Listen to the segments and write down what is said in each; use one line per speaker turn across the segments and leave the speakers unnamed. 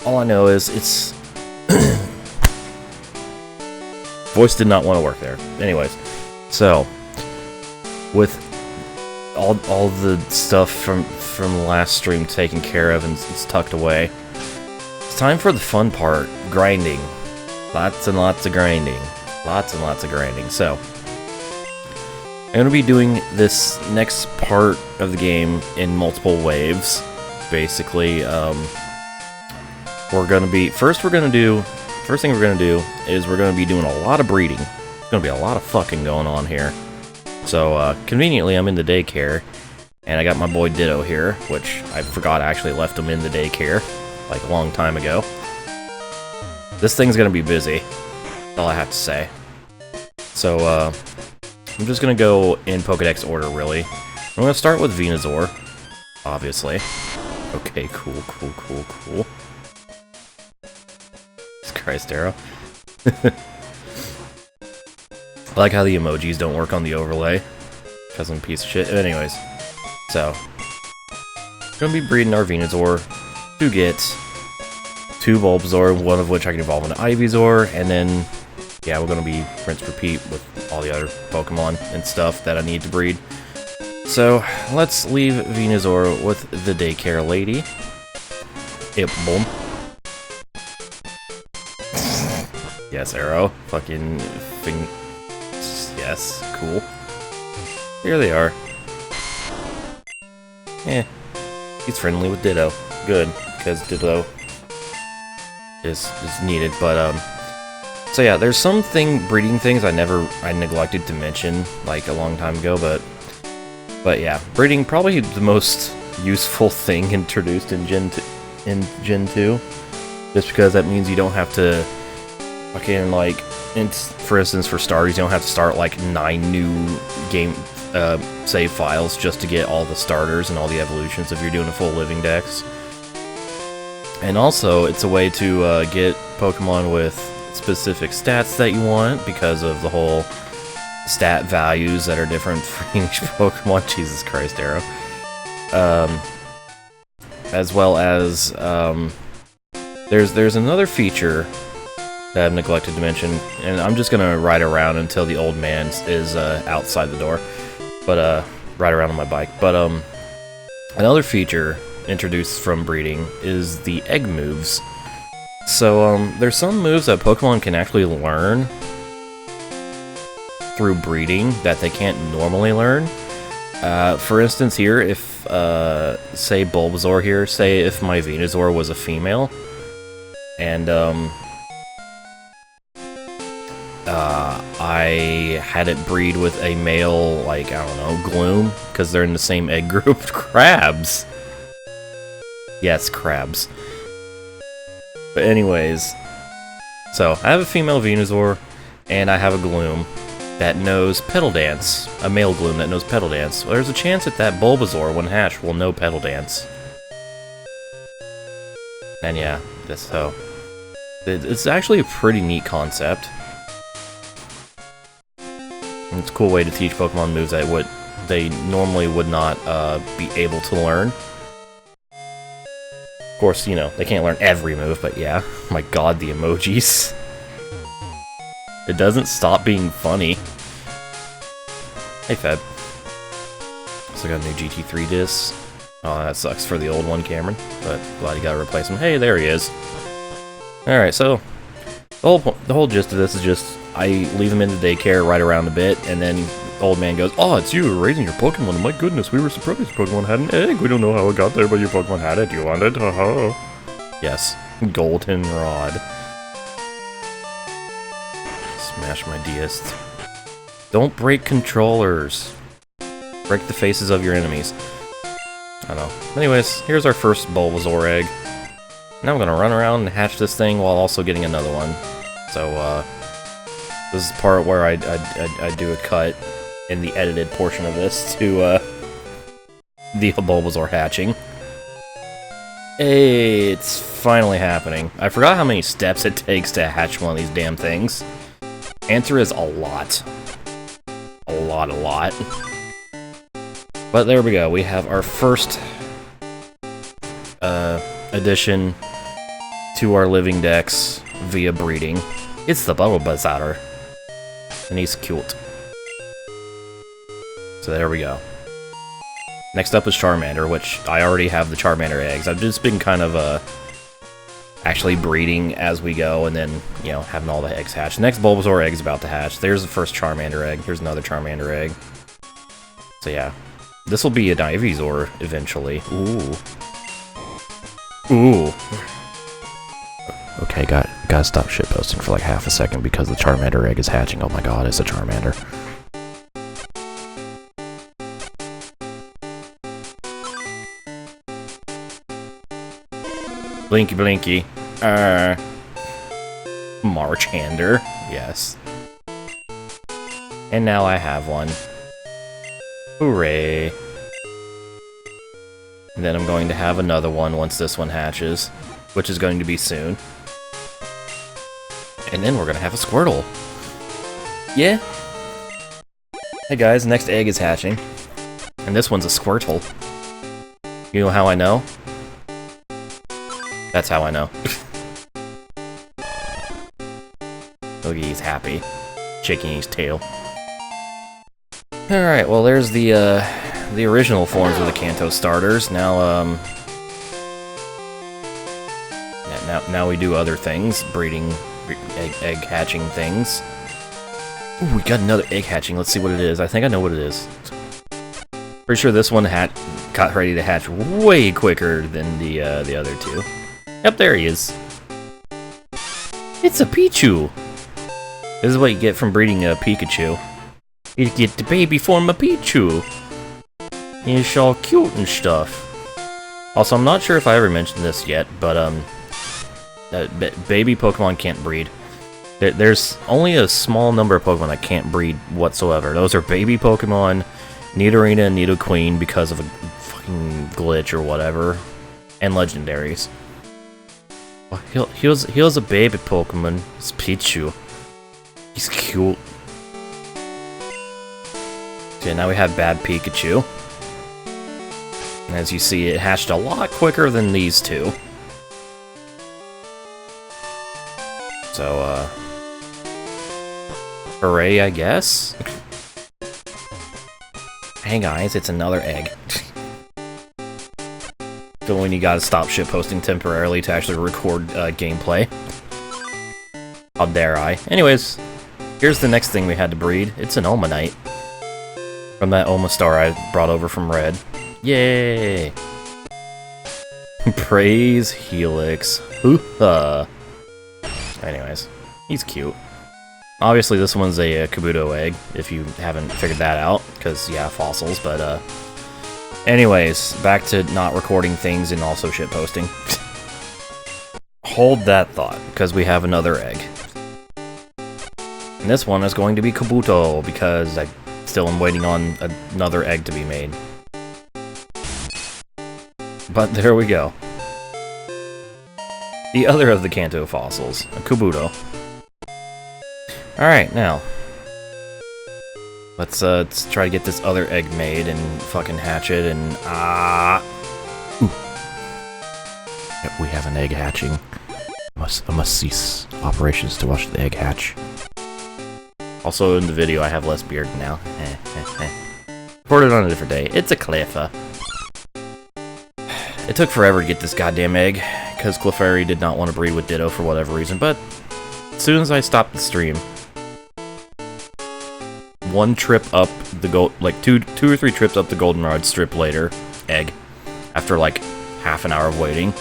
All I know is it's... Voice did not want to work there. Anyways, so with all the stuff from the last stream taken care of and it's tucked away, it's time for the fun part, grinding. Lots and lots of grinding. Lots and lots of grinding. So I'm going to be doing this next part of the game in multiple waves. Basically, first thing we're going to do is we're going to be doing a lot of breeding. There's going to be a lot of fucking going on here. So, conveniently, I'm in the daycare, and I got my boy Ditto here, which I forgot I actually left him in the daycare, like a long time ago. This thing's going to be busy. That's all I have to say. So, I'm just going to go in Pokedex order, really. I'm going to start with Venusaur, obviously. Okay, cool. Christ, Arrow. I like how the emojis don't work on the overlay. Because I'm a piece of shit. Anyways, so we're gonna be breeding our Venusaur to get 2 Bulbasaur, one of which I can evolve into Ivysaur, and then yeah, we're gonna be rinse repeat with all the other Pokemon and stuff that I need to breed. So let's leave Venusaur with the daycare lady. Yep, boom. Yes, Arrow. Fucking yes, cool. Here they are. He's friendly with Ditto. Good, because Ditto is needed. But so yeah, there's some breeding things I neglected to mention like a long time ago. But yeah, breeding probably the most useful thing introduced in Gen 2, just because that means you don't have to. Fucking, like, for instance, for starters, you don't have to start, like, 9 new game save files just to get all the starters and all the evolutions if you're doing a full living dex. And also, it's a way to get Pokemon with specific stats that you want because of the whole stat values that are different for each Pokemon. Jesus Christ, Arrow. As well as, there's another feature that I've neglected to mention, and I'm just gonna ride around until the old man is outside the door, but ride around on my bike. But another feature introduced from breeding is the egg moves. So there's some moves that Pokemon can actually learn through breeding that they can't normally learn. For instance, here, if say Bulbasaur here, say if my Venusaur was a female, and I had it breed with a male, like, I don't know, Gloom, because they're in the same egg group. Crabs! Yes, crabs. But anyways, so, I have a female Venusaur, and I have a Gloom that knows Petal Dance. A male Gloom that knows Petal Dance. Well, there's a chance that Bulbasaur, when hatched, will know Petal Dance. And yeah, so it's actually a pretty neat concept. It's a cool way to teach Pokemon moves that they normally would not be able to learn. Of course, you know, they can't learn every move, but yeah. My god, the emojis. It doesn't stop being funny. Hey, Feb. So I got a new GT3 disc. Oh, that sucks for the old one, Cameron. But glad you got to replace him. Hey, there he is. Alright, so the whole gist of this is just I leave him in the daycare, ride around a bit, and then the old man goes, "Oh, it's you raising your Pokemon. My goodness, we were surprised your Pokemon had an egg. We don't know how it got there, but your Pokemon had it. Do you want it? Haha." Yes, Goldenrod. Smash my DS. Don't break controllers. Break the faces of your enemies. I know. Anyways, here's our first Bulbasaur egg. Now I'm gonna run around and hatch this thing while also getting another one. So, this is the part where I do a cut in the edited portion of this to, the Bulbasaur hatching. Hey, it's finally happening. I forgot how many steps it takes to hatch one of these damn things. Answer is a lot. A lot. But there we go, we have our first addition to our living decks via breeding. It's the Bulbasaur. And he's cute. So there we go. Next up is Charmander, which I already have the Charmander eggs. I've just been kind of actually breeding as we go, and then, you know, having all the eggs hatch. The next Bulbasaur egg is about to hatch. There's the first Charmander egg. Here's another Charmander egg. So yeah, this will be an Ivysaur eventually. Ooh. Ooh. Okay, gotta stop shitposting for like half a second because the Charmander egg is hatching. Oh my god, it's a Charmander. Blinky Blinky. Marchander. Yes. And now I have one. Hooray. And then I'm going to have another one once this one hatches, which is going to be soon. And then we're going to have a Squirtle. Yeah. Hey guys, next egg is hatching. And this one's a Squirtle. You know how I know? That's how I know. Look, he's happy. Shaking his tail. Alright, well there's the original forms of the Kanto starters. Now, now we do other things. Breeding, egg hatching things. Ooh, we got another egg hatching. Let's see what it is. I think I know what it is. Pretty sure this one got ready to hatch way quicker than the other two. Yep, there he is. It's a Pichu! This is what you get from breeding a Pikachu. You get the baby form of Pichu! He's all cute and stuff. Also, I'm not sure if I ever mentioned this yet, but baby Pokemon can't breed. There's only a small number of Pokemon that can't breed whatsoever. Those are baby Pokemon, Nidorina and Nidoqueen because of a fucking glitch or whatever, and legendaries. Well, he was a baby Pokemon. It's Pichu. He's cute. Okay, now we have bad Pikachu. And as you see, it hatched a lot quicker than these two. So, hooray, I guess? Hey guys, it's another egg. So when you gotta stop shitposting temporarily to actually record gameplay. How dare I? Anyways, here's the next thing we had to breed. It's an Omanite. From that Omastar I brought over from Red. Yay! Praise Helix. Hoo-ha! Anyways, he's cute. Obviously this one's a Kabuto egg, if you haven't figured that out, because, yeah, fossils, but, anyways, back to not recording things and also shitposting. Hold that thought, because we have another egg. And this one is going to be Kabuto, because I still am waiting on another egg to be made. But there we go. The other of the Kanto fossils, a Kabuto. Alright, now. Let's try to get this other egg made and fucking hatch it and Ooh. Yep, we have an egg hatching. I must cease operations to watch the egg hatch. Also in the video I have less beard now. Recorded on a different day. It's a Cleffa. It took forever to get this goddamn egg, because Clefairy did not want to breed with Ditto for whatever reason, but as soon as I stopped the stream, one trip up the like two or three trips up the Goldenrod strip later, egg, after like half an hour of waiting.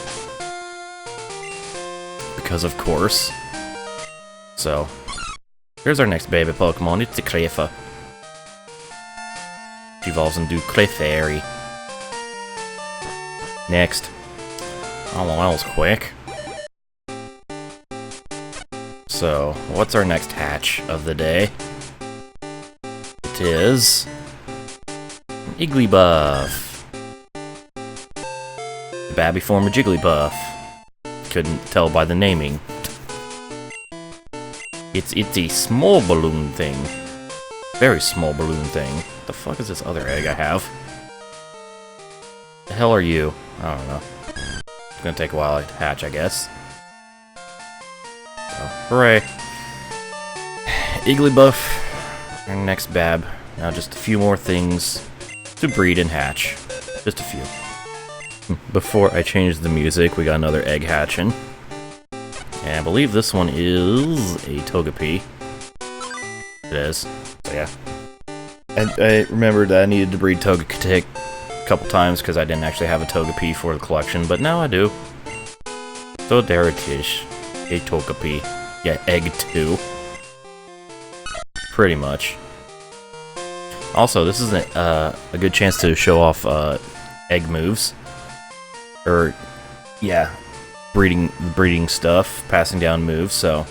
Because of course. So, here's our next baby Pokemon, it's a Cleffa. It evolves into Clefairy. Next. Oh, well, that was quick. So, what's our next hatch of the day? It is an Igglybuff. The babby form of Jigglypuff. Couldn't tell by the naming. It's a small balloon thing. Very small balloon thing. The fuck is this other egg I have? The hell are you? I don't know. It's gonna take a while to hatch, I guess. Hooray. Igglybuff, and next Bab. Now just a few more things to breed and hatch. Just a few. Before I change the music, we got another egg hatching. And I believe this one is a Togepi. It is. So yeah. I remembered that I needed to breed Togetic a couple times because I didn't actually have a Togepi for the collection, but now I do. So there it is. A Togepi. Yeah, Egg 2. Pretty much. Also, this is a good chance to show off egg moves. Or, yeah, breeding stuff, passing down moves, so...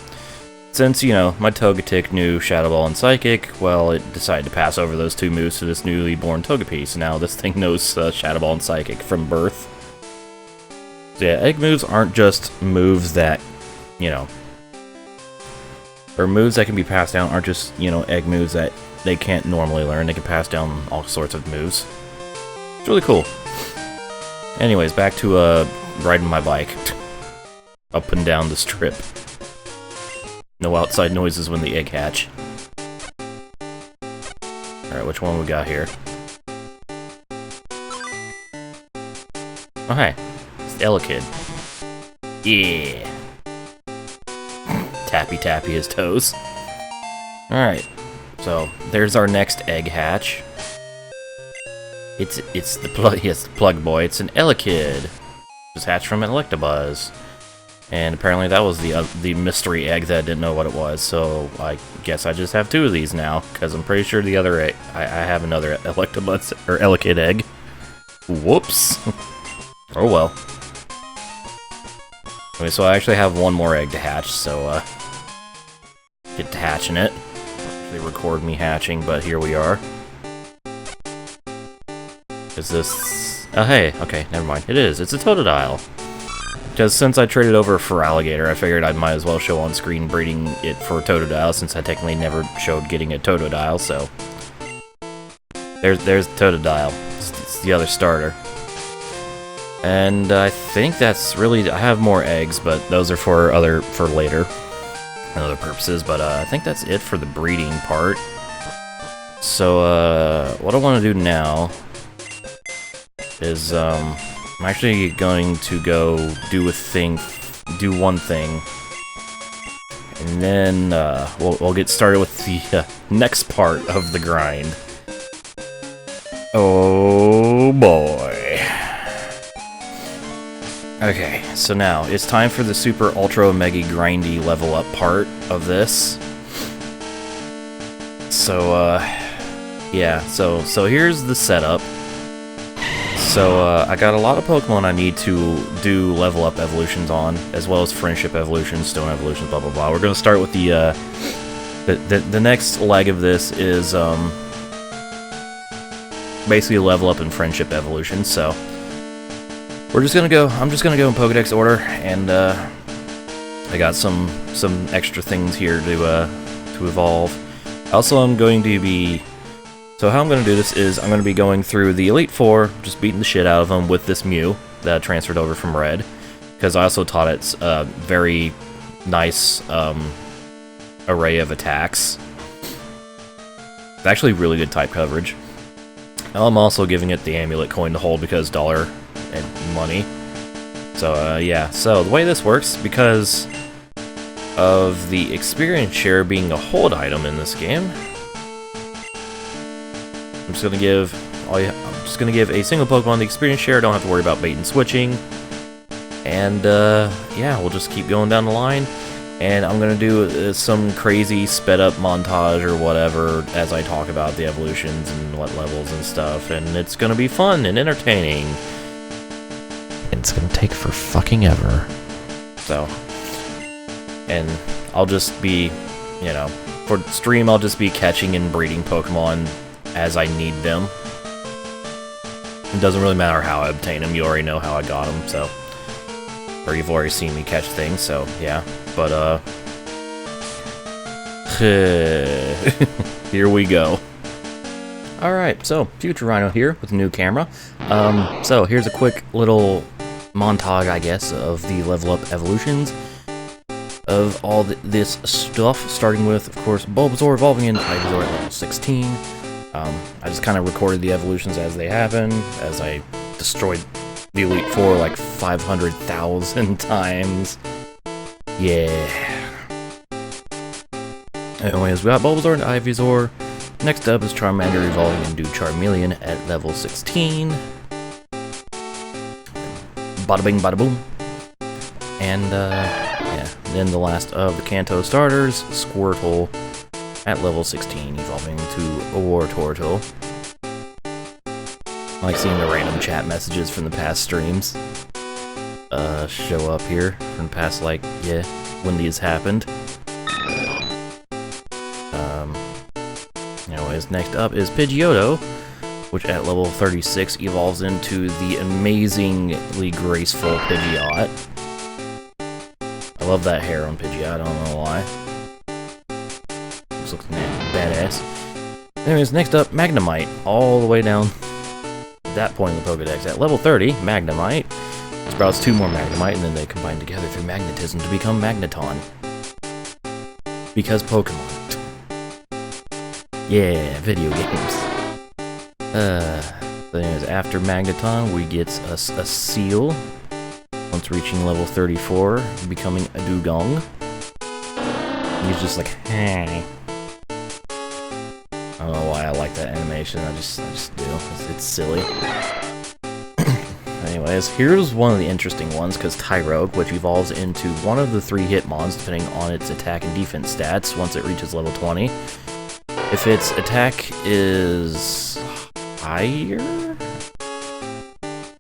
Since, you know, my Togetic knew Shadow Ball and Psychic, well, it decided to pass over those two moves to this newly born Togepi, so now this thing knows Shadow Ball and Psychic from birth. So yeah, egg moves aren't just moves that, you know... Or moves that can be passed down aren't just, you know, egg moves that they can't normally learn. They can pass down all sorts of moves. It's really cool. Anyways, back to, riding my bike. Up and down the strip. No outside noises when the egg hatch. Alright, which one we got here? Oh, hey. It's the Elekid. Yeah. Tappy his toes. Alright. So, there's our next egg hatch. It's the plug boy. It's an Elekid. Just hatched from an Electabuzz. And apparently that was the mystery egg that I didn't know what it was, so I guess I just have two of these now, because I'm pretty sure the other egg, I have another Electabuzz, or Elekid egg. Whoops. Oh well. Okay, so I actually have one more egg to hatch, so, get to hatching it. They record me hatching, but here we are. Is this... Oh, hey, okay, never mind. It is. It's a Totodile. Because since I traded over for Alligator, I figured I might as well show on screen breeding it for Totodile, since I technically never showed getting a Totodile, so... There's Totodile. It's the other starter. And I think that's really... I have more eggs, but those are for later. And other purposes, but I think that's it for the breeding part. So, what I want to do now... is, I'm actually going to go do one thing, and then we'll get started with the next part of the grind. Oh boy. Okay, so now it's time for the super ultra mega grindy level up part of this. So yeah, so here's the setup. So, I got a lot of Pokemon I need to do level up evolutions on, as well as friendship evolutions, stone evolutions, blah blah blah. We're gonna start with the next leg of this is, basically level up and friendship evolution, so... I'm just gonna go in Pokedex order, and, I got some extra things here to evolve. Also, I'm going to be... So how I'm going to do this is I'm going to be going through the Elite Four, just beating the shit out of them with this Mew that I transferred over from Red, because I also taught it very nice array of attacks. It's actually really good type coverage. I'm also giving it the Amulet coin to hold because dollar and money. So yeah, so the way this works, because of the experience share being a hold item in this game, I'm just gonna give a single Pokemon the experience share. Don't have to worry about bait and switching. And yeah, we'll just keep going down the line. And I'm gonna do some crazy sped up montage or whatever as I talk about the evolutions and what levels and stuff. And it's gonna be fun and entertaining. And it's gonna take for fucking ever. So, and I'll just be, you know, for stream I'll just be catching and breeding Pokemon as I need them. It doesn't really matter how I obtain them, you already know how I got them, so... Or you've already seen me catch things, so yeah. But, here we go. Alright, so, Future Rhino here with a new camera. So here's a quick little montage, I guess, of the level up evolutions. of all this stuff, starting with, of course, Bulbasaur evolving into Ivysaur at level 16. I just kind of recorded the evolutions as they happen, as I destroyed the Elite Four like 500,000 times. Yeah. Anyways, we got Bulbasaur and Ivysaur. Next up is Charmander evolving into Charmeleon at level 16. Bada bing, bada boom. And, yeah. Then the last of the Kanto starters, Squirtle at level 16, evolving to Wartortle. I like seeing the random chat messages from the past streams show up here from past, like, yeah, when these happened. Anyways, next up is Pidgeotto, which at level 36 evolves into the amazingly graceful Pidgeot. I love that hair on Pidgeot, I don't know why. This looks badass. Anyways, next up, Magnemite, all the way down at that point in the Pokedex. At level 30, Magnemite sprouts 2 more Magnemite, and then they combine together through magnetism to become Magneton. Because Pokemon. Yeah, video games. So anyways, after Magneton, we get a Seal. Once reaching level 34, becoming a Dugong. He's just like, hey. I don't know why I like that animation, I just do. It's silly. Anyways, here's one of the interesting ones, because Tyrogue, which evolves into one of the 3 Hitmons, depending on its attack and defense stats, once it reaches level 20. If its attack is higher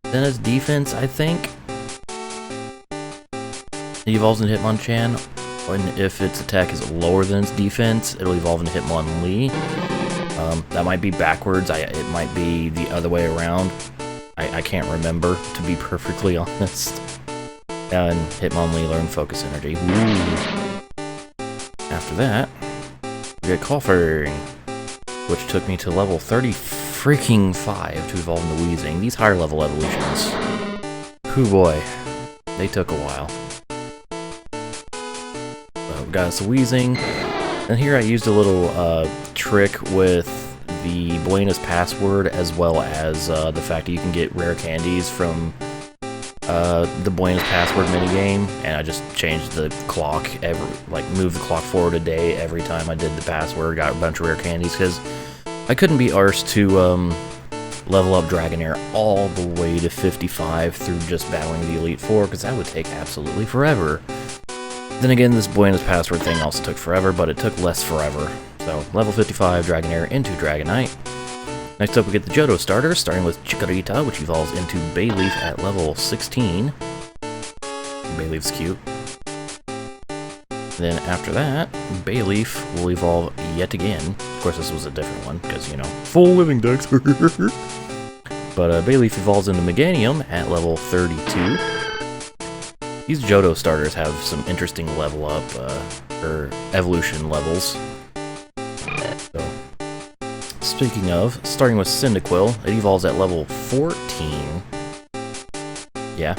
than its defense, I think, it evolves into Hitmonchan. And if its attack is lower than its defense, it'll evolve into Hitmonlee. That might be backwards. It might be the other way around. I can't remember, to be perfectly honest. And Hitmonlee learn Focus Energy. Ooh. After that, we get Koffing, which took me to level 30 5 to evolve into Weezing. These higher level evolutions, hoo boy, they took a while. We got us a Weezing, and here I used a little trick with the Buena's Password, as well as the fact that you can get rare candies from the Buena's Password minigame, and I just changed the clock moved the clock forward a day every time I did the password, got a bunch of rare candies, because I couldn't be arsed to level up Dragonair all the way to 55 through just battling the Elite Four, because that would take absolutely forever. Then again, this Buena's Password thing also took forever, but it took less forever. So, level 55 Dragonair into Dragonite. Next up we get the Johto starter, starting with Chikorita, which evolves into Bayleaf at level 16. Bayleaf's cute. Then after that, Bayleaf will evolve yet again. Of course, this was a different one, because, you know, full living dex. But Bayleaf evolves into Meganium at level 32. These Johto starters have some interesting level up, or evolution levels. So, speaking of, starting with Cyndaquil, it evolves at level 14. Yeah,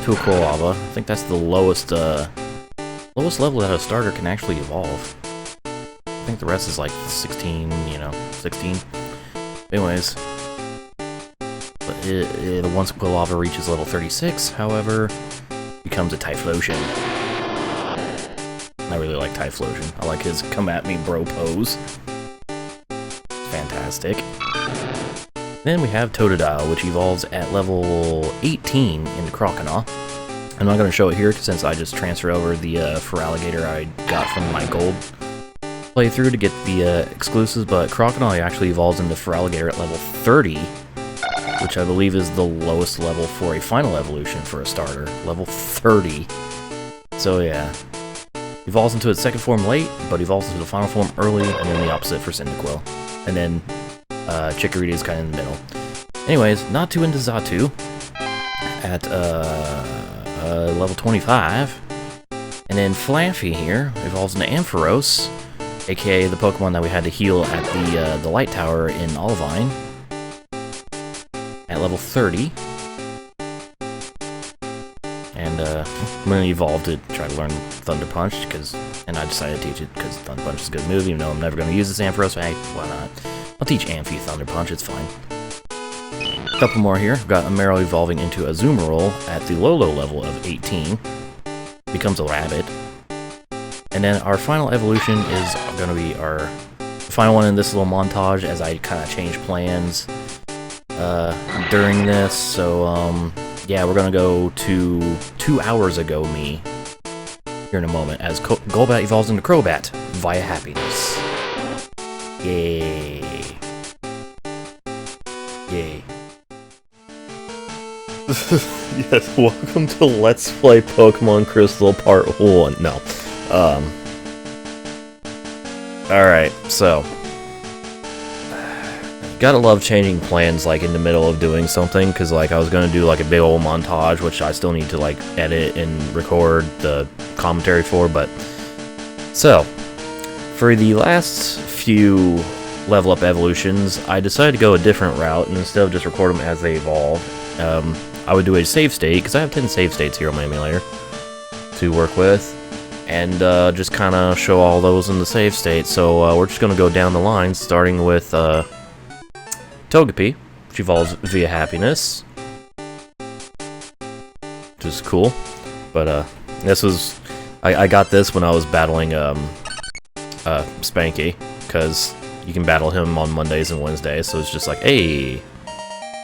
to a Quilava. I think that's the lowest level that a starter can actually evolve. I think the rest is like 16, 16. Anyways, but once Quilava reaches level 36, however, becomes a Typhlosion. I really like Typhlosion. I like his come at me bro pose. Fantastic. Then we have Totodile, which evolves at level 18 into Croconaw. I'm not going to show it here since I just transferred over the Feraligatr I got from my gold playthrough to get the exclusives, but Croconaw actually evolves into Feraligatr at level 30, which I believe is the lowest level for a final evolution for a starter. Level 30. So yeah. Evolves into its second form late, but evolves into the final form early, and then the opposite for Cyndaquil. And then Chikorita is kind of in the middle. Anyways, not too into Xatu at level 25. And then Flaffy here evolves into Ampharos, aka the Pokemon that we had to heal at the Light Tower in Olivine, at level 30. And and I'm gonna evolve to try to learn Thunder Punch, and I decided to teach it because Thunder Punch is a good move, even though I'm never gonna use this Ampharos, so hey, why not? I'll teach Amphi Thunder Punch, it's fine. A couple more here. I've got Amaro evolving into a Azumarill at the Lolo level of 18. Becomes a rabbit. And then our final evolution is gonna be our final one in this little montage as I kind of change plans during this. So, yeah, we're gonna go to 2 hours ago me here in a moment as Golbat evolves into Crobat via happiness. Yay. Yay. Yes, welcome to Let's Play Pokemon Crystal Part 1. No. Alright, so. Gotta love changing plans, like, in the middle of doing something, because, like, I was gonna do, like, a big old montage, which I still need to, like, edit and record the commentary for, but... So, for the last few level up evolutions, I decided to go a different route, and instead of just record them as they evolve, I would do a save state, because I have 10 save states here on my emulator to work with, and just kind of show all those in the save state. So we're just going to go down the line, starting with Togepi, which evolves via happiness, which is cool. But this was... I got this when I was battling Spanky, because you can battle him on Mondays and Wednesdays, so it's just like, hey, we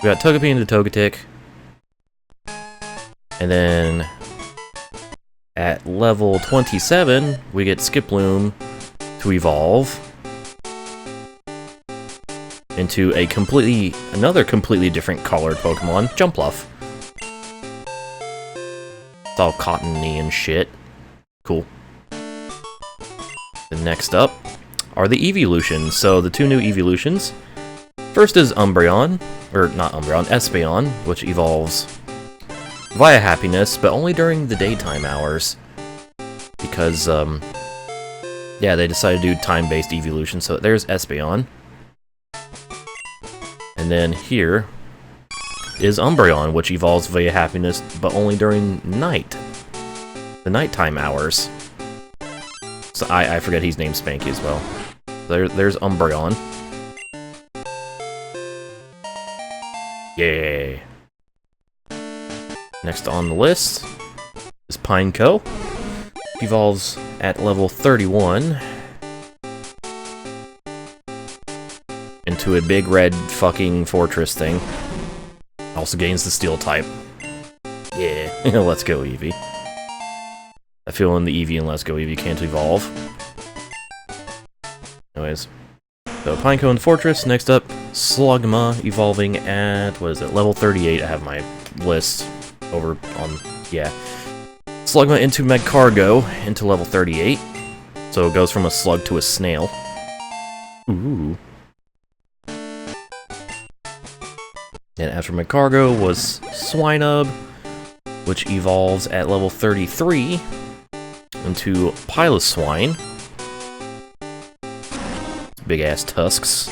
got Togepi into Togetic. And then at level 27, we get Skiploom to evolve into another completely different colored Pokemon, Jumpluff. It's all cottony and shit. Cool. The next up are the Evolutions. So the two new Evolutions. First is Umbreon, or not Umbreon, Espeon, which evolves via happiness, but only during the daytime hours. Because, yeah, they decided to do time-based evolution, so there's Espeon. And then here is Umbreon, which evolves via happiness, but only during night. The nighttime hours. So I forget he's named Spanky as well. There's Umbreon. Yay. Next on the list is Pineco. Evolves at level 31 into a big red fucking fortress thing. Also gains the steel type. Yeah, let's go Eevee. I feel in the Eevee and Let's Go Eevee can't evolve. Anyways, so Pineco in the fortress. Next up, Slugma evolving at, what is it, level 38. I have my list over on, yeah. Slugma into Magcargo, into level 38. So it goes from a slug to a snail. Ooh. And after Magcargo was Swinub, which evolves at level 33 into Piloswine. Big ass tusks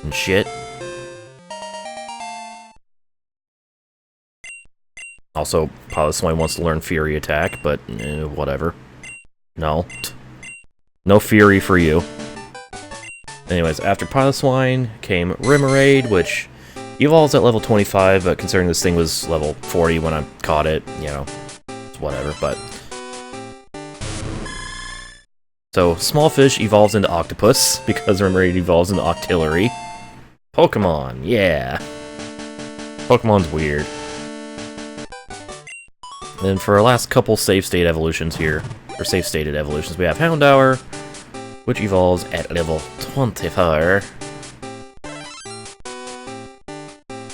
and shit. Also, Piloswine wants to learn Fury Attack, but whatever. No. No Fury for you. Anyways, after Piloswine came Remoraid, which evolves at level 25, but considering this thing was level 40 when I caught it, you know, it's whatever, but... So, Smallfish evolves into Octopus, because Remoraid evolves into Octillery. Pokemon, yeah! Pokemon's weird. Then for our last couple save state evolutions here, or save stated evolutions, we have Houndour, which evolves at level 24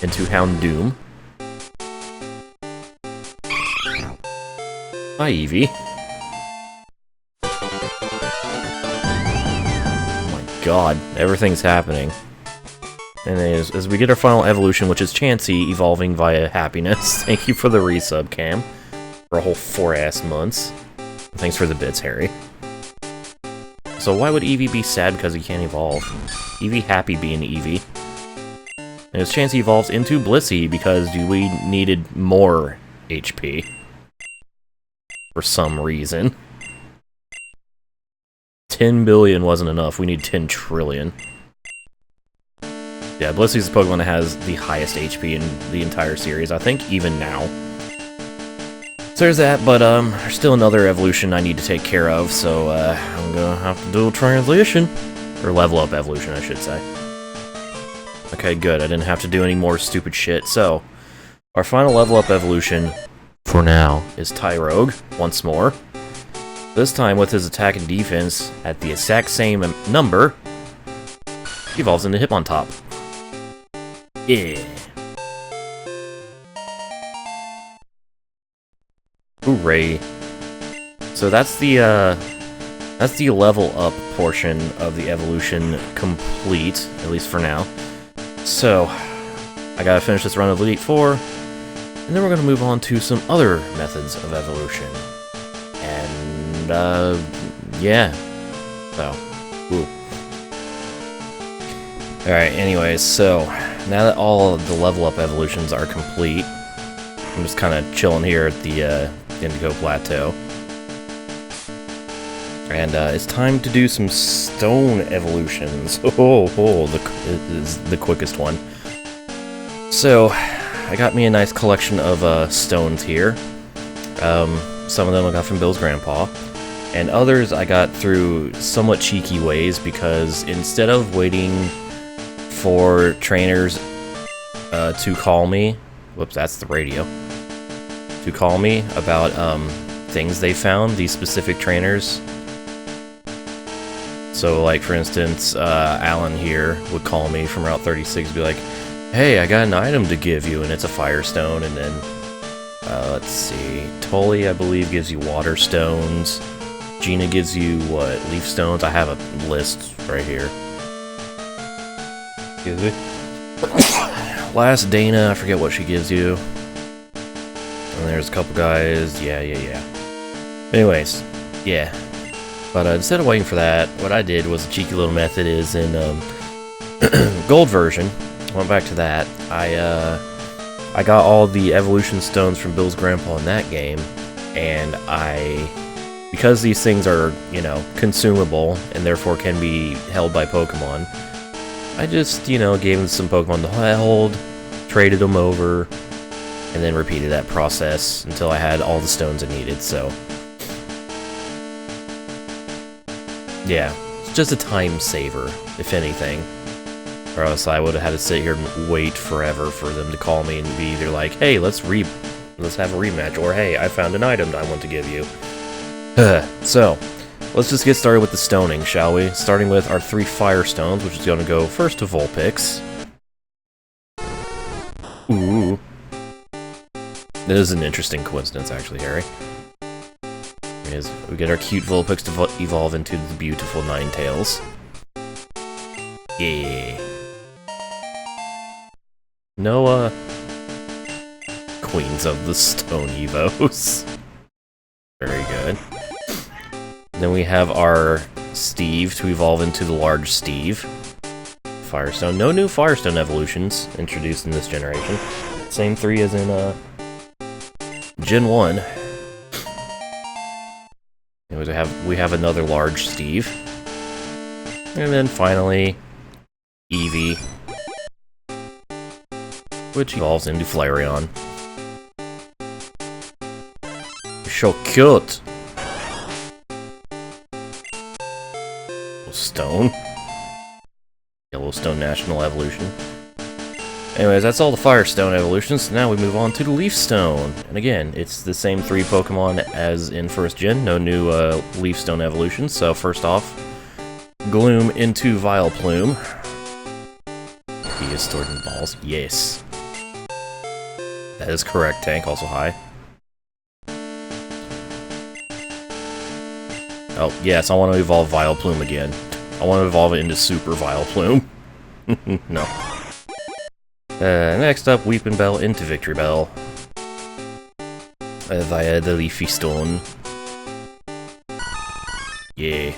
into Houndoom. Hi, Eevee. Oh my god, everything's happening. And as we get our final evolution, which is Chansey evolving via happiness. Thank you for the resub, Cam. For a whole 4 months. Thanks for the bits, Harry. So why would Eevee be sad because he can't evolve? Eevee happy being Eevee. And his Chansey evolves into Blissey because we needed more HP. For some reason. 10 billion wasn't enough. We need 10 trillion. Yeah, Blissey's the Pokemon that has the highest HP in the entire series, I think, even now. So there's that, but there's still another evolution I need to take care of, so I'm gonna have to do a transition. Or level up evolution, I should say. Okay, good. I didn't have to do any more stupid shit. So, our final level up evolution, for now, is Tyrogue, once more. This time, with his attack and defense at the exact same number, he evolves into Hitmontop. Yeah. Hooray. So that's the level up portion of the evolution complete, at least for now. So, I gotta finish this run of Elite Four, and then we're gonna move on to some other methods of evolution. And, yeah. So, ooh. Alright, anyways, so, now that all of the level up evolutions are complete, I'm just kinda chilling here at the, Indigo Plateau. And it's time to do some stone evolutions. The quickest one. So, I got me a nice collection of stones here. Some of them I got from Bill's grandpa, and others I got through somewhat cheeky ways, because instead of waiting for trainers to call me, whoops, that's the radio, to call me about things they found, these specific trainers. So, like, for instance, Alan here would call me from Route 36 and be like, hey, I got an item to give you, and it's a Firestone, and then, let's see, Tully, I believe, gives you Water Stones. Gina gives you, what, Leaf Stones? I have a list right here. Excuse me. Last Dana, I forget what she gives you. And there's a couple guys, yeah. Anyways, yeah. But instead of waiting for that, what I did was a cheeky little method is in Gold version. Went back to that. I got all the evolution stones from Bill's grandpa in that game, and because these things are, you know, consumable and therefore can be held by Pokemon, I just, you know, gave them some Pokemon to hold, traded them over, and then repeated that process until I had all the stones I needed, so... yeah, it's just a time saver, if anything. Or else I would have had to sit here and wait forever for them to call me and be either like, hey, let's have a rematch, or hey, I found an item I want to give you. So, let's just get started with the stoning, shall we? Starting with our 3 Firestones, which is going to go first to Vulpix. Ooh. This is an interesting coincidence, actually, Harry. We get our cute Vulpix to evolve into the beautiful Ninetales. Yeah. No, Queens of the Stone Evos. Very good. Then we have our Steve to evolve into the large Steve. Firestone. No new Firestone evolutions introduced in this generation. Same 3 as in, Gen 1. Anyways, we have another large Steve. And then finally, Eevee, which evolves into Flareon. So cute! Stone. Yellowstone National Evolution. Anyways, that's all the Firestone evolutions, so now we move on to the Leaf Stone. And again, it's the same 3 Pokemon as in first gen, no new Leaf Stone evolutions. So first off, Gloom into Vileplume. He is stored in balls. Yes. That is correct, Tank, also high. Oh, yes, I want to evolve Vileplume again. I want to evolve it into Super Vileplume. No. Next up, Weeping Bell into Victory Bell. Via the Leafy Stone. Yeah.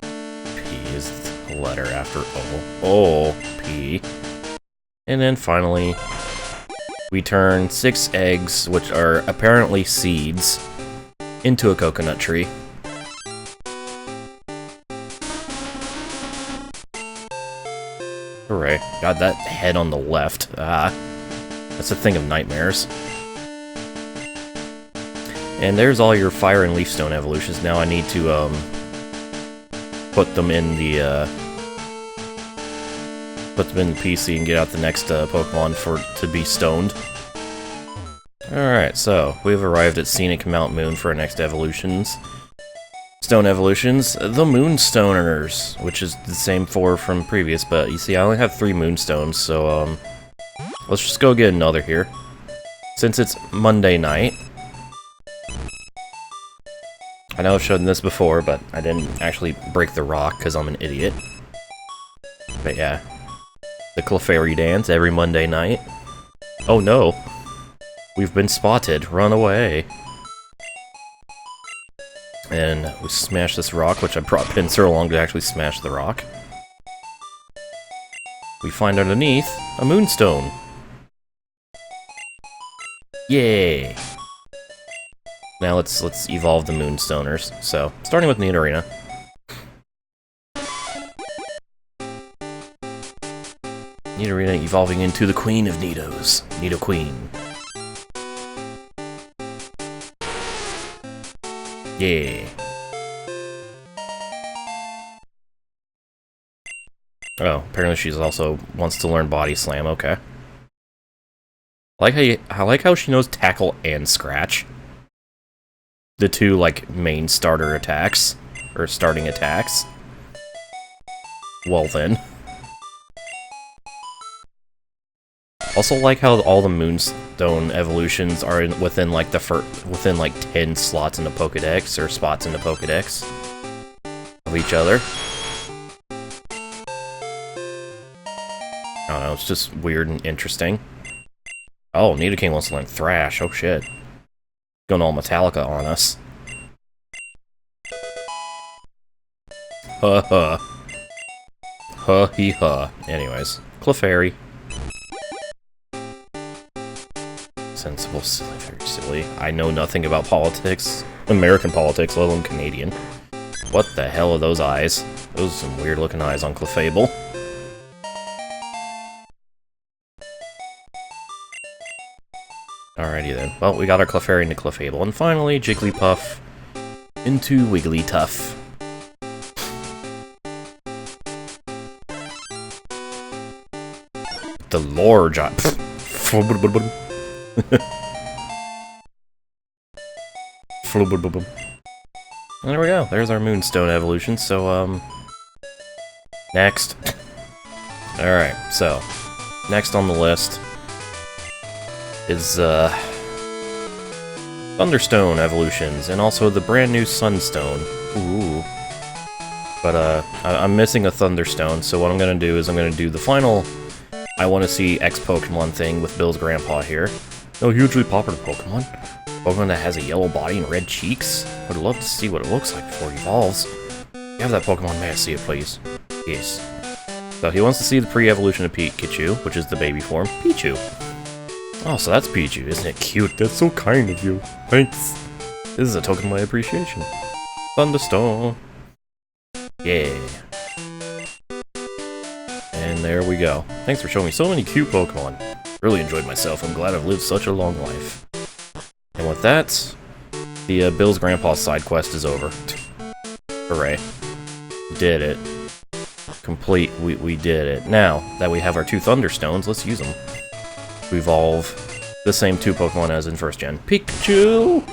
P is a letter after O. O, P. And then finally, we turn 6 eggs, which are apparently seeds, into a coconut tree. Hooray. God, that head on the left. That's a thing of nightmares. And there's all your fire and leaf stone evolutions. Now I need to, put them in the PC and get out the next Pokemon to be stoned. Alright, so we've arrived at Scenic Mount Moon for our next evolutions. Stone evolutions, the Moonstoners, which is the same 4 from previous, but you see I only have 3 Moonstones, so let's just go get another here. Since it's Monday night. I know I've shown this before, but I didn't actually break the rock because I'm an idiot. But yeah. The Clefairy dance every Monday night. Oh no! We've been spotted. Run away. And we smash this rock, which I brought Pinsir along to actually smash the rock. We find underneath a Moonstone. Yay! Now let's evolve the Moonstoners. So, starting with Nidorina. Nidorina evolving into the Queen of Nidos. Nidoqueen. Yeah. Oh, apparently she's also wants to learn Body Slam, okay. I like how she knows Tackle and Scratch. The 2, like, main starter attacks. Or starting attacks. Well then. Also like how all the Moonstone evolutions are within like 10 slots in the Pokédex, or spots in the Pokédex of each other. I don't know, it's just weird and interesting. Oh, Nidoking wants to learn Thrash, oh shit. Going all Metallica on us. Ha ha. Ha hee ha. Anyways, Clefairy. Sensible, silly, very silly. I know nothing about politics. American politics, let alone Canadian. What the hell are those eyes? Those are some weird looking eyes on Clefable. Alrighty then. Well, we got our Clefairy into Clefable. And finally, Jigglypuff into Wigglytuff. The large eye. And there we go. There's our Moonstone evolution. So, next. Alright, so, next on the list is, Thunderstone evolutions, and also the brand new Sunstone. Ooh. But, I'm missing a Thunderstone, so what I'm gonna do is I'm gonna do the final I want to see X-Pokemon thing with Bill's grandpa here. No hugely popular Pokemon. Pokemon that has a yellow body and red cheeks. Would love to see what it looks like before it evolves. You have that Pokemon, may I see it, please? Yes. So he wants to see the pre-evolution of Pikachu, which is the baby form. Pichu. Oh, so that's Pichu. Isn't it cute? That's so kind of you. Thanks. This is a token of my appreciation. Thunderstone. Yeah. And there we go. Thanks for showing me so many cute Pokemon. Really enjoyed myself. I'm glad I've lived such a long life. And with that, the Bill's Grandpa side quest is over. Hooray. Did it. Complete. We did it. Now that we have our 2 Thunderstones, let's use them. We evolve the same 2 Pokemon as in first gen. Pikachu!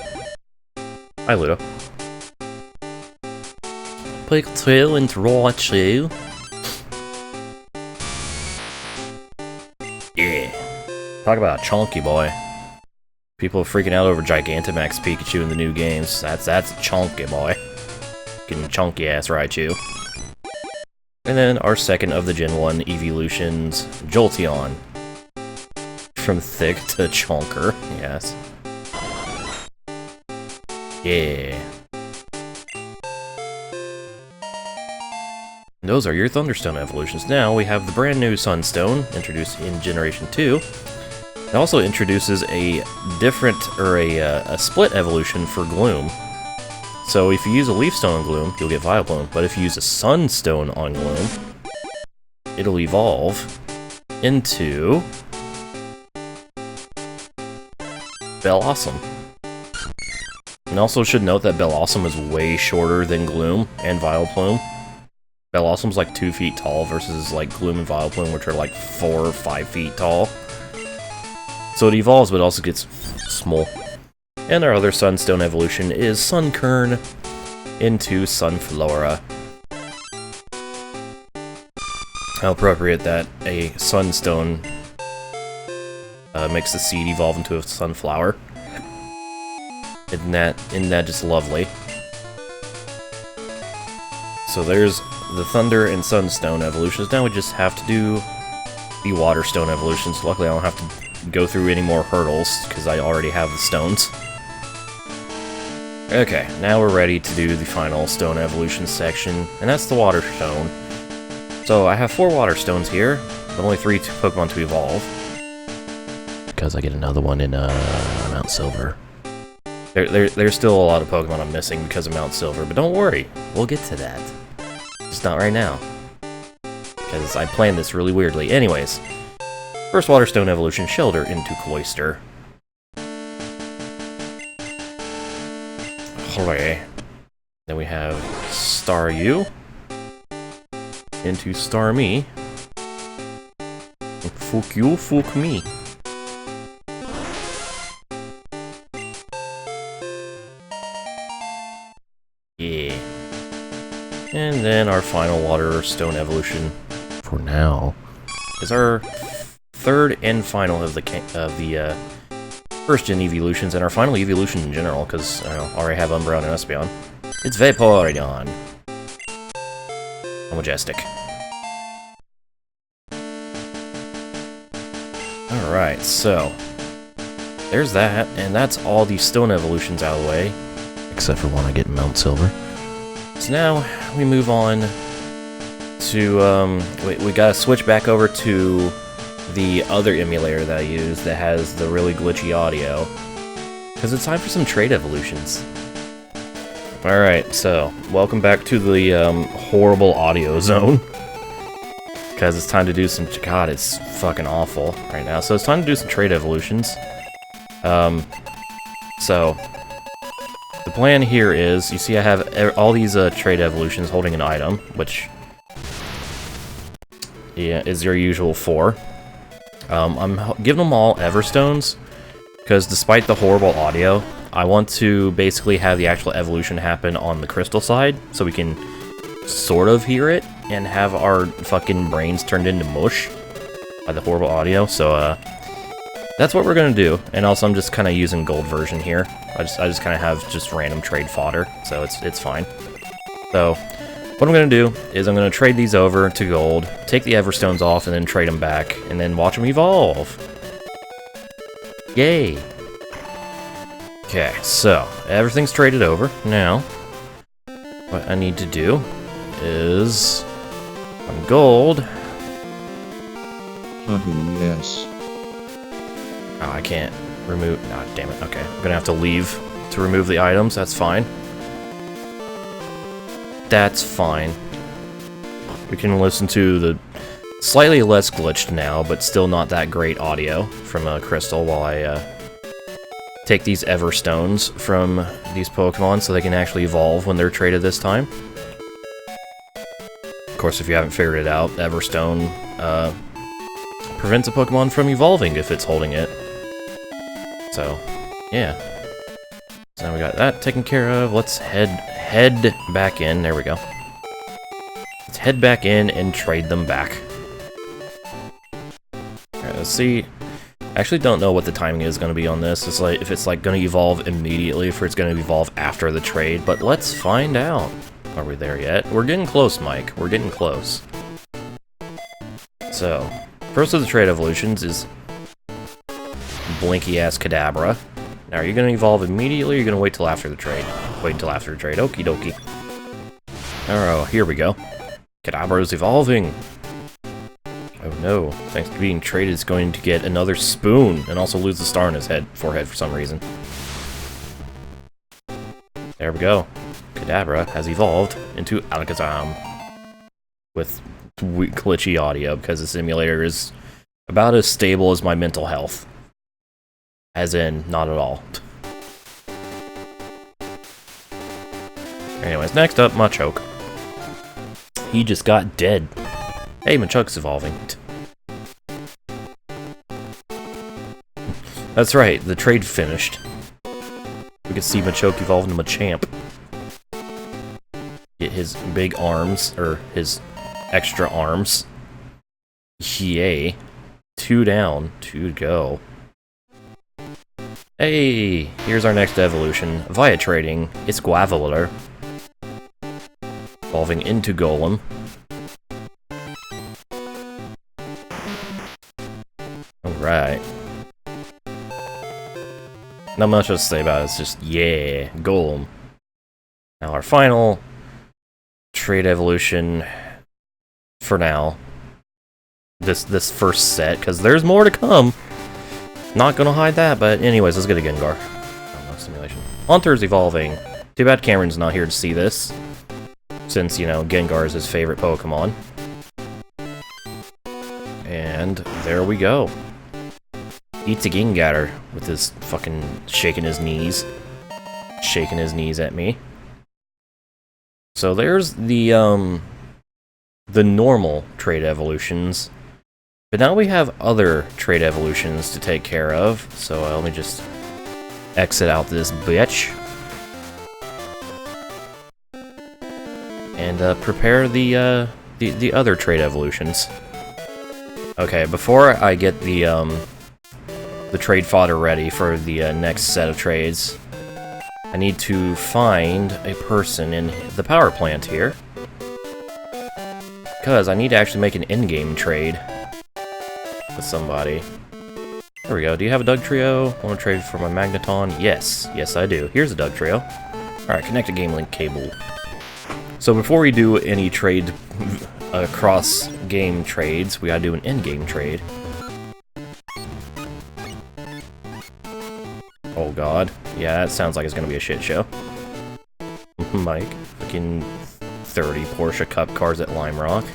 Hi, Ludo. Pikachu and Raichu. Yeah. Talk about a chunky boy. People are freaking out over Gigantamax Pikachu in the new games. That's a chunky boy. Getting chunky ass Raichu. And then our second of the Gen 1 evolutions, Jolteon. From thick to chonker, yes. Yeah. Those are your Thunderstone evolutions. Now we have the brand new Sunstone, introduced in Generation 2. It also introduces a different, or a split evolution for Gloom. So if you use a Leaf Stone on Gloom, you'll get Vileplume, but if you use a Sunstone on Gloom, it'll evolve into Bellossom. And also should note that Bellossom is way shorter than Gloom and Vileplume. Bellossom's like 2 feet tall versus like Gloom and Vileplume, which are like 4 or 5 feet tall. So it evolves, but also gets small. And our other Sunstone evolution is Sunkern into Sunflora. How appropriate that a Sunstone makes the seed evolve into a Sunflower. Isn't that just lovely? So there's the Thunder and Sunstone evolutions. Now we just have to do the Waterstone evolutions. Luckily I don't have to go through any more hurdles, because I already have the stones. Okay, now we're ready to do the final stone evolution section, and that's the Water Stone. So I have 4 Water Stones here, but only 3 Pokemon to evolve. Because I get another one in Mount Silver. There's still a lot of Pokemon I'm missing because of Mount Silver, but don't worry, we'll get to that. Just not right now. Because I planned this really weirdly. Anyways, first Water Stone evolution, Shelter into Cloyster. Hooray. Then we have Staryu into Starmie. Fuck you, fuck me. Yeah. And then our final Water Stone evolution, for now, is our third and final of the first-gen evolutions, and our final evolution in general, because I already have Umbreon and Espeon. It's Vaporeon. How majestic. Alright, so there's that, and that's all the stone evolutions out of the way. Except for one I get in Mount Silver. So now we move on to, we gotta switch back over to the other emulator that I use that has the really glitchy audio. Because it's time for some trait evolutions. Alright, so, welcome back to the horrible audio zone. Because it's time to do some, god, it's fucking awful right now. So it's time to do some trait evolutions. So, the plan here is, you see I have all these trait evolutions holding an item, which, yeah, is your usual 4. I'm giving them all Everstones, because despite the horrible audio, I want to basically have the actual evolution happen on the crystal side, so we can sort of hear it, and have our fucking brains turned into mush by the horrible audio, so, that's what we're gonna do. And also, I'm just kind of using gold version here. I just kind of have just random trade fodder, so it's fine. So, what I'm gonna do is I'm gonna trade these over to gold, take the Everstones off, and then trade them back, and then watch them evolve. Yay! Okay, so everything's traded over. Now, what I need to do is on gold.
Yes.
Oh, I can't remove. Ah, damn it. Okay, I'm gonna have to leave to remove the items. That's fine. That's fine. We can listen to the slightly less glitched now, but still not that great audio from Crystal while I take these Everstones from these Pokemon so they can actually evolve when they're traded this time. Of course, if you haven't figured it out, Everstone prevents a Pokemon from evolving if it's holding it. So, yeah. So now we got that taken care of. Let's head back in. There we go. Let's head back in and trade them back. Alright, let's see. I actually don't know what the timing is going to be on this. It's like if it's like going to evolve immediately, or it's going to evolve after the trade. But let's find out. Are we there yet? We're getting close, Mike. We're getting close. So, first of the trade evolutions is Blinky-ass Kadabra. Now, are you going to evolve immediately, or are you going to wait till after the trade? Wait until after the trade. Okie dokie. Oh, here we go. Kadabra's evolving. Oh no, thanks to being traded, it's going to get another spoon, and also lose the star on his forehead for some reason. There we go. Kadabra has evolved into Alakazam. With glitchy audio, because the simulator is about as stable as my mental health. As in, not at all. Anyways, next up, Machoke. He just got dead. Hey, Machoke's evolving. That's right, the trade finished. We can see Machoke evolve into Machamp. Get his big arms, or his extra arms. Yay. 2 down, 2 to go. Hey, here's our next evolution. Via trading, it's Guavaler. Evolving into Golem. Alright. Not much to say about it, it's just, yeah, Golem. Now our final trade evolution, for now. This first set, because there's more to come. Not gonna hide that, but anyways, let's get a Gengar. Oh, no simulation. Haunter's evolving. Too bad Cameron's not here to see this. Since, you know, Gengar is his favorite Pokemon. And there we go. Eats a Gengar with his fucking shaking his knees. Shaking his knees at me. So there's the normal trade evolutions. But now we have other trade evolutions to take care of. So let me just exit out this bitch. And prepare the other trade evolutions. Okay, before I get the trade fodder ready for the next set of trades, I need to find a person in the power plant here. Because I need to actually make an in-game trade with somebody. There we go. Do you have a Dugtrio? Want to trade for my Magneton? Yes. Yes, I do. Here's a Dugtrio. Alright, connect a Game Link cable. So before we do any trade, cross-game trades, we gotta do an in-game trade. Oh god. Yeah, that sounds like it's gonna be a shit show. Mike. Fucking 30 Porsche Cup cars at Lime Rock.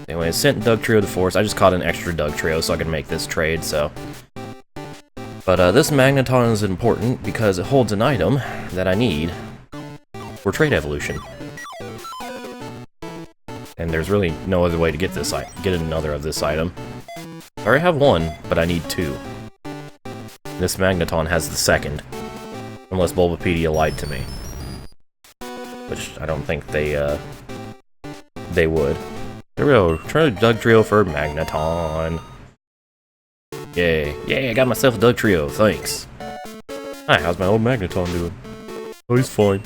Anyway, I sent Dugtrio to Force. I just caught an extra Dugtrio so I can make this trade, so... But this Magneton is important because it holds an item that I need for trade evolution. And there's really no other way to get this get another of this item. I already have one, but I need 2. This Magneton has the second. Unless Bulbapedia lied to me. Which I don't think they would. There we go. Try to Dugtrio for Magneton. Yay. Yay, I got myself a Dugtrio. Thanks. Hi, how's my old Magneton doing? Oh, he's fine.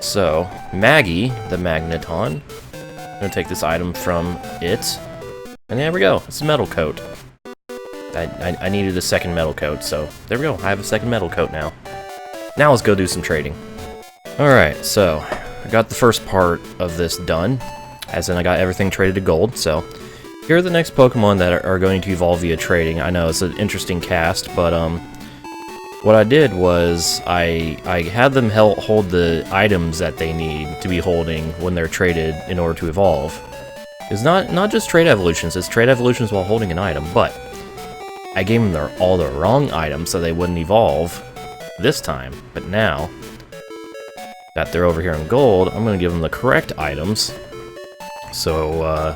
So, Maggie, the Magneton. I'm gonna take this item from it. And there we go. It's a metal coat. I needed a second metal coat, so there we go. I have a second metal coat now. Now let's go do some trading. Alright, so I got the first part of this done. As in, I got everything traded to gold, so here are the next Pokemon that are going to evolve via trading. I know it's an interesting cast, but what I did was I had them hold the items that they need to be holding when they're traded in order to evolve. It's not just trade evolutions, it's trade evolutions while holding an item, but I gave them all the wrong items so they wouldn't evolve this time. But now that they're over here in gold, I'm going to give them the correct items so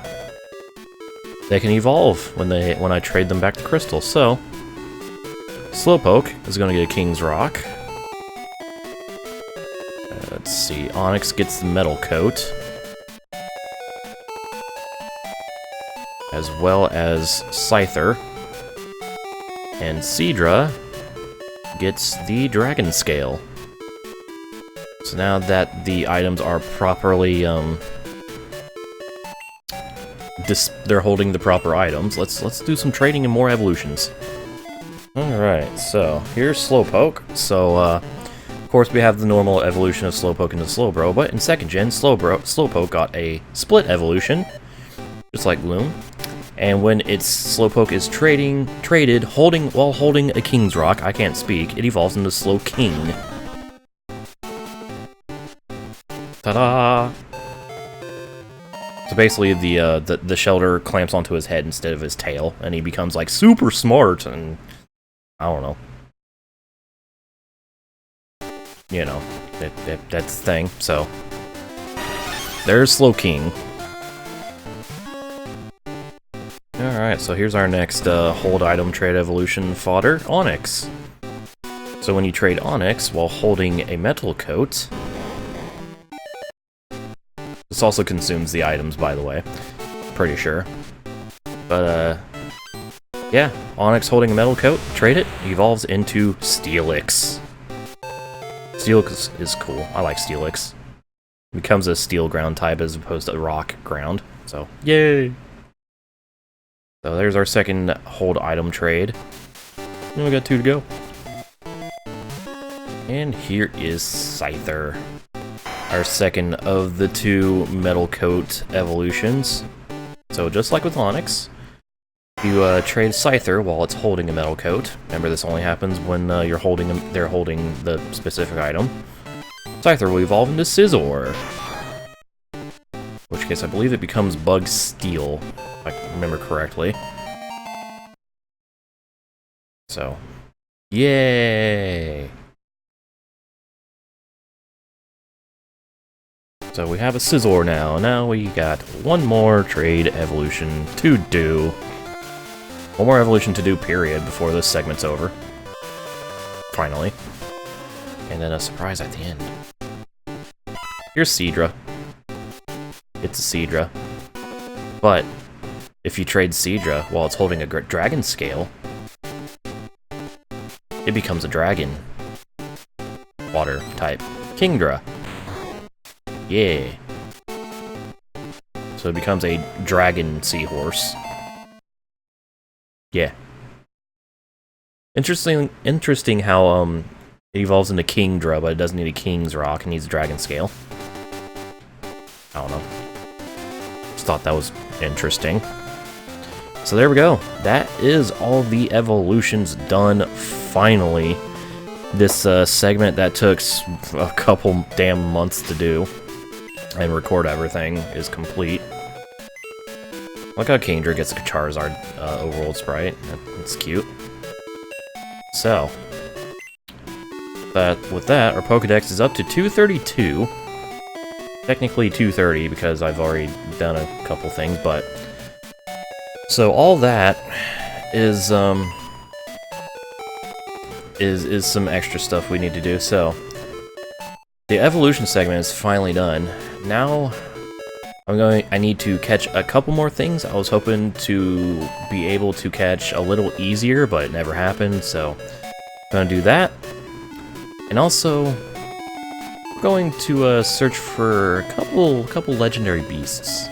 they can evolve when I trade them back to Crystal. So Slowpoke is going to get a King's Rock. Let's see, Onyx gets the Metal Coat, as well as Scyther. And Seadra gets the Dragon Scale. So now that the items are properly, they're holding the proper items, let's do some trading and more evolutions. Alright, so here's Slowpoke. So, of course we have the normal evolution of Slowpoke into Slowbro, but in 2nd gen, Slowpoke got a split evolution, just like Gloom. And when its Slowpoke is traded while holding a King's Rock, I can't speak, it evolves into Slowking. Ta-da! So basically, the shelter clamps onto his head instead of his tail, and he becomes like super smart, and I don't know. You know, that's the thing. So there's Slowking. Alright, so here's our next hold item trade evolution fodder, Onix. So when you trade Onix while holding a metal coat, this also consumes the items, by the way, pretty sure. But yeah, Onix holding a metal coat, trade it, evolves into Steelix. Steelix is cool, I like Steelix. Becomes a steel ground type as opposed to a rock ground, so yay! So there's our second hold item trade. And we got 2 to go. And here is Scyther. Our second of the 2 metal coat evolutions. So just like with Onix, you trade Scyther while it's holding a metal coat. Remember, this only happens when they're holding the specific item. Scyther will evolve into Scizor. In which case, I believe it becomes Bug Steel, if I remember correctly. So, yay! So we have a Scizor now. Now we got 1 more trade evolution to do. 1 more evolution to do, period, before this segment's over. Finally. And then a surprise at the end. Here's Seadra. It's a Seadra. But if you trade Seadra while it's holding a dragon scale, it becomes a dragon. Water type. Kingdra. Yeah. So it becomes a dragon seahorse. Yeah. Interesting how it evolves into Kingdra, but it doesn't need a King's Rock, it needs a dragon scale. I don't know. Just thought that was interesting. So there we go. That is all the evolutions done, finally. This segment that took a couple damn months to do and record everything is complete. Look how Kingdra gets a Charizard overworld sprite. That's cute. So, with that, our Pokedex is up to 232. Technically 230 because I've already done a couple things, but so all that is some extra stuff we need to do. So the evolution segment is finally done. Now I need to catch a couple more things. I was hoping to be able to catch a little easier, but it never happened, so I'm gonna do that. And also, we're going to search for a couple legendary beasts.